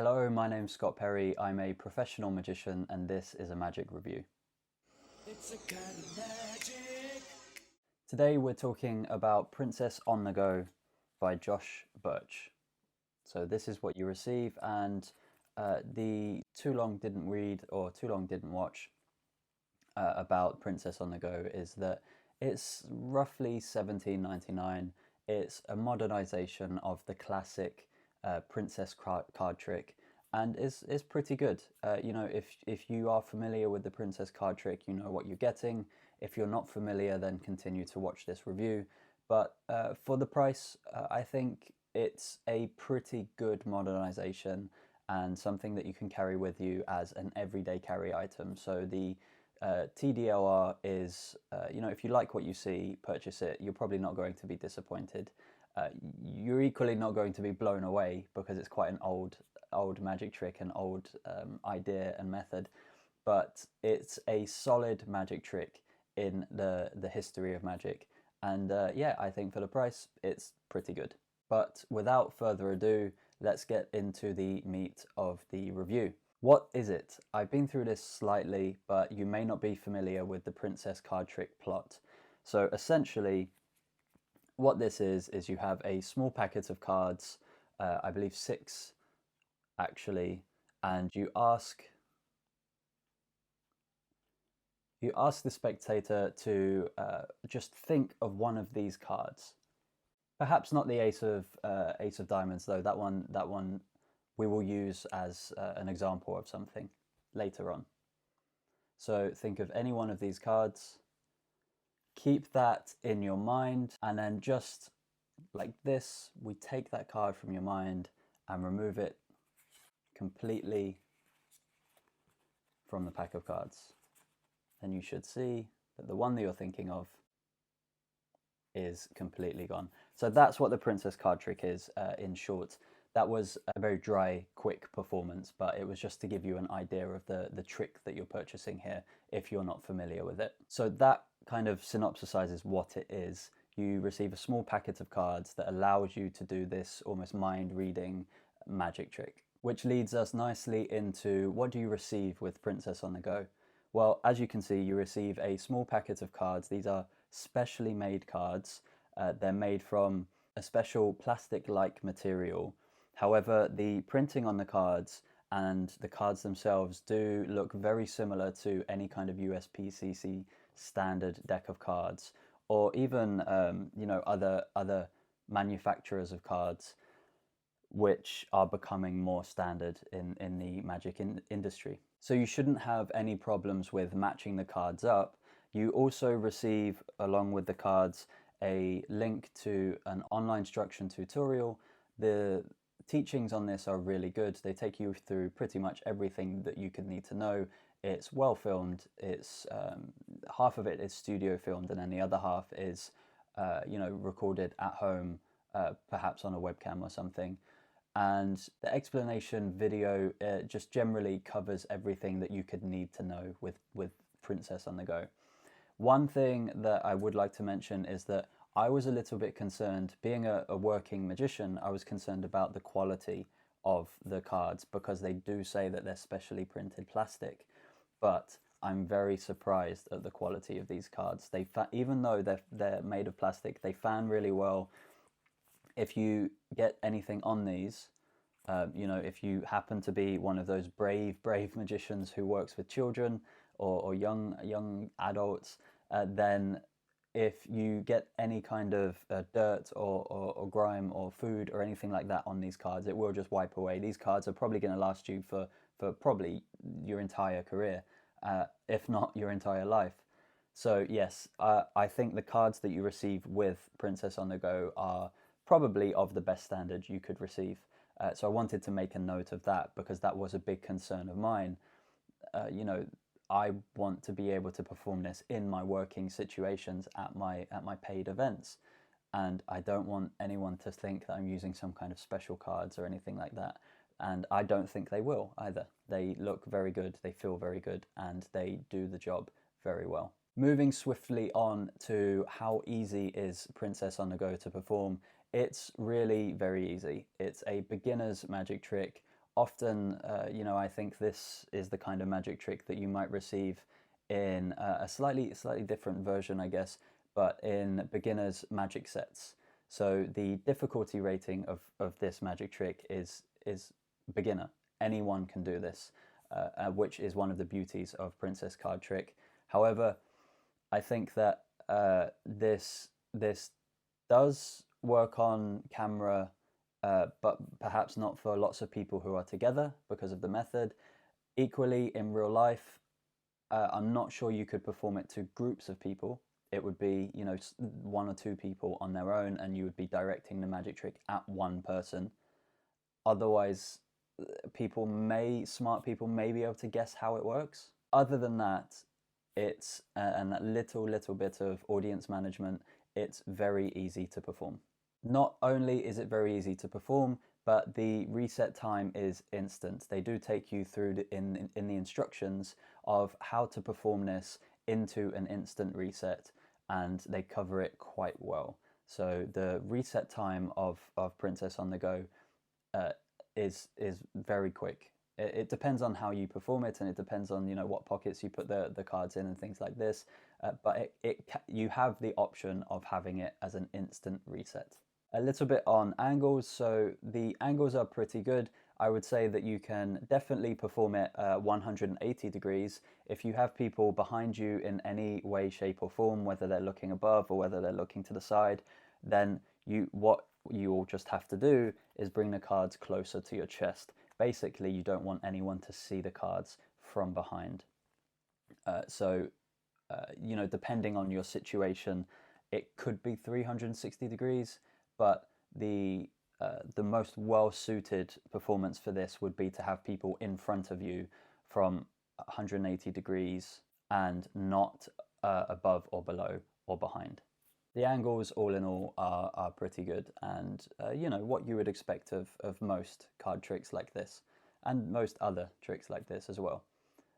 Hello, my name's Scott Perry. I'm a professional magician and this is a magic review. It's a kind of magic. Today we're talking about Princess on the Go by Josh Burch. So this is what you receive, and the too long didn't read or too long didn't watch about Princess on the Go is that it's roughly $17.99. It's a modernization of the classic princess card trick, and is pretty good. You know, if you are familiar with the princess card trick, you know what you're getting. If you're not familiar, then continue to watch this review. But for the price, I think it's a pretty good modernization and something that you can carry with you as an everyday carry item. So the TLDR is, you know, if you like what you see, purchase it. You're probably not going to be disappointed. You're equally not going to be blown away because it's quite an old magic trick, an old idea and method. But it's a solid magic trick in the history of magic. And yeah, I think for the price, it's pretty good. But without further ado, let's get into the meat of the review. What is it? I've been through this slightly, but you may not be familiar with the princess card trick plot. So essentially, what this is you have a small packet of cards, I believe 6 actually, and you ask the spectator to just think of one of these cards. Perhaps not the ace of diamonds though. That one we will use as an example of something later on. So think of any one of these cards, keep that in your mind, and then just like this, we take that card from your mind and remove it completely from the pack of cards. Then you should see that the one that you're thinking of is completely gone. So that's what the princess card trick is in short. That was a very dry, quick performance, but it was just to give you an idea of the trick that you're purchasing here if you're not familiar with it. So that kind of synopsisizes what it is. You receive a small packet of cards that allows you to do this almost mind-reading magic trick, which leads us nicely into what do you receive with Princess on the Go? Well, as you can see, you receive a small packet of cards. These are specially made cards. They're made from a special plastic-like material. However, the printing on the cards and the cards themselves do look very similar to any kind of USPCC standard deck of cards, or even you know, other manufacturers of cards, which are becoming more standard in the magic industry. So you shouldn't have any problems with matching the cards up. You also receive, along with the cards, a link to an online instruction tutorial. The teachings on this are really good. They take you through pretty much everything that you could need to know. It's well filmed. It's half of it is studio filmed, and then the other half is you know, recorded at home, perhaps on a webcam or something. And the explanation video just generally covers everything that you could need to know with Princess on the Go. One thing that I would like to mention is that I was a little bit concerned, being a working magician, I was concerned about the quality of the cards because they do say that they're specially printed plastic, but I'm very surprised at the quality of these cards. Even though they're made of plastic, they fan really well. If you get anything on these, you know, if you happen to be one of those brave magicians who works with children or young adults, then if you get any kind of dirt or grime or food or anything like that on these cards, it will just wipe away. These cards are probably going to last you for probably your entire career, if not your entire life. So yes, I think the cards that you receive with Princess on the Go are probably of the best standard you could receive. So I wanted to make a note of that because that was a big concern of mine. You know, I want to be able to perform this in my working situations at my paid events, and I don't want anyone to think that I'm using some kind of special cards or anything like that. And I don't think they will either. They look very good, they feel very good, and they do the job very well. Moving swiftly on to how easy is Princess on the Go to perform. It's really very easy. It's a beginner's magic trick often, you know, I think this is the kind of magic trick that you might receive in a slightly different version, I guess, but in beginners magic sets. So the difficulty rating of this magic trick is beginner. Anyone can do this, which is one of the beauties of Princess Card Trick. However, I think that this does work on camera, but perhaps not for lots of people who are together because of the method. Equally, in real life, I'm not sure you could perform it to groups of people. It would be, you know, one or two people on their own, and you would be directing the magic trick at one person. Otherwise, smart people may be able to guess how it works. Other than that, it's and that little bit of audience management, it's very easy to perform. Not only is it very easy to perform, but the reset time is instant. They do take you through in the instructions of how to perform this into an instant reset, and they cover it quite well. So the reset time of Princess on the Go is very quick. It depends on how you perform it, and it depends on, you know, what pockets you put the cards in and things like this. But you have the option of having it as an instant reset. A little bit on angles. So the angles are pretty good. I would say that you can definitely perform it 180 degrees. If you have people behind you in any way, shape or form, whether they're looking above or whether they're looking to the side, then what you all just have to do is bring the cards closer to your chest. Basically, you don't want anyone to see the cards from behind. You know, depending on your situation, it could be 360 degrees, but the most well-suited performance for this would be to have people in front of you from 180 degrees and not above or below or behind. The angles, all in all, are pretty good, and you know, what you would expect of most card tricks like this, and most other tricks like this as well.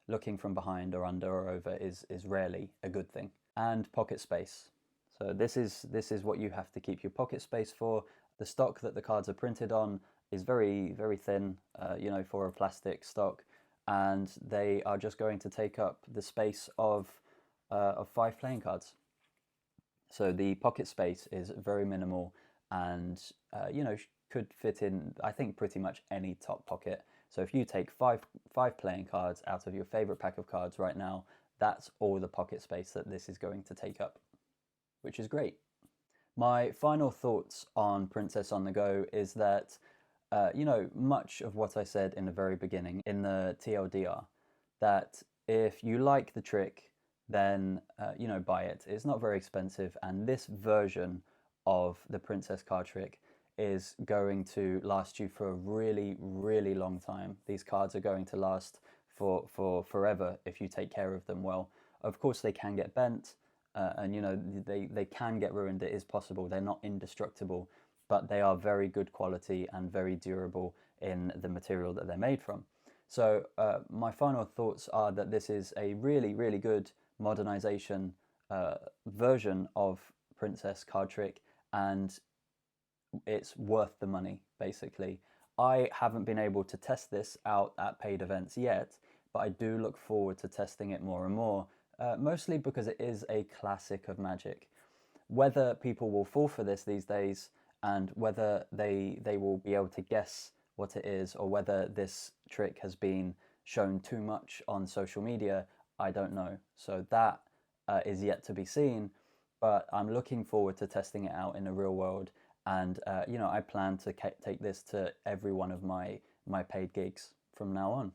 Looking from behind or under or over is rarely a good thing. And pocket space. So this is what you have to keep your pocket space for. The stock that the cards are printed on is very thin, you know, for a plastic stock, and they are just going to take up the space of 5 playing cards. So the pocket space is very minimal, and you know, could fit in, I think, pretty much any top pocket. So if you take five playing cards out of your favorite pack of cards right now, that's all the pocket space that this is going to take up, which is great. My final thoughts on Princess on the Go is that, you know, much of what I said in the very beginning in the TLDR, that if you like the trick, then, you know, buy it. It's not very expensive, and this version of the Princess card trick is going to last you for a really long time. These cards are going to last for forever if you take care of them well. Of course, they can get bent, and you know, they can get ruined. It is possible. They're not indestructible, but they are very good quality and very durable in the material that they're made from. So my final thoughts are that this is a really good modernization version of Princess card trick, and it's worth the money, basically. I haven't been able to test this out at paid events yet, but I do look forward to testing it more and more, mostly because it is a classic of Magic. Whether people will fall for this these days, and whether they will be able to guess what it is, or whether this trick has been shown too much on social media, I don't know. So that is yet to be seen, but I'm looking forward to testing it out in the real world. And you know, I plan to take this to every one of my paid gigs from now on.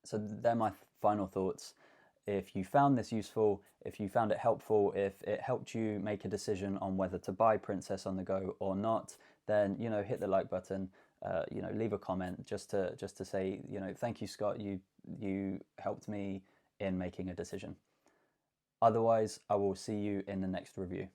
So they're my final thoughts. If you found this useful, if you found it helpful, if it helped you make a decision on whether to buy Princess on the Go or not, then, you know, hit the like button. You know, leave a comment just to say, you know, thank you, Scott. You helped me in making a decision. Otherwise, I will see you in the next review.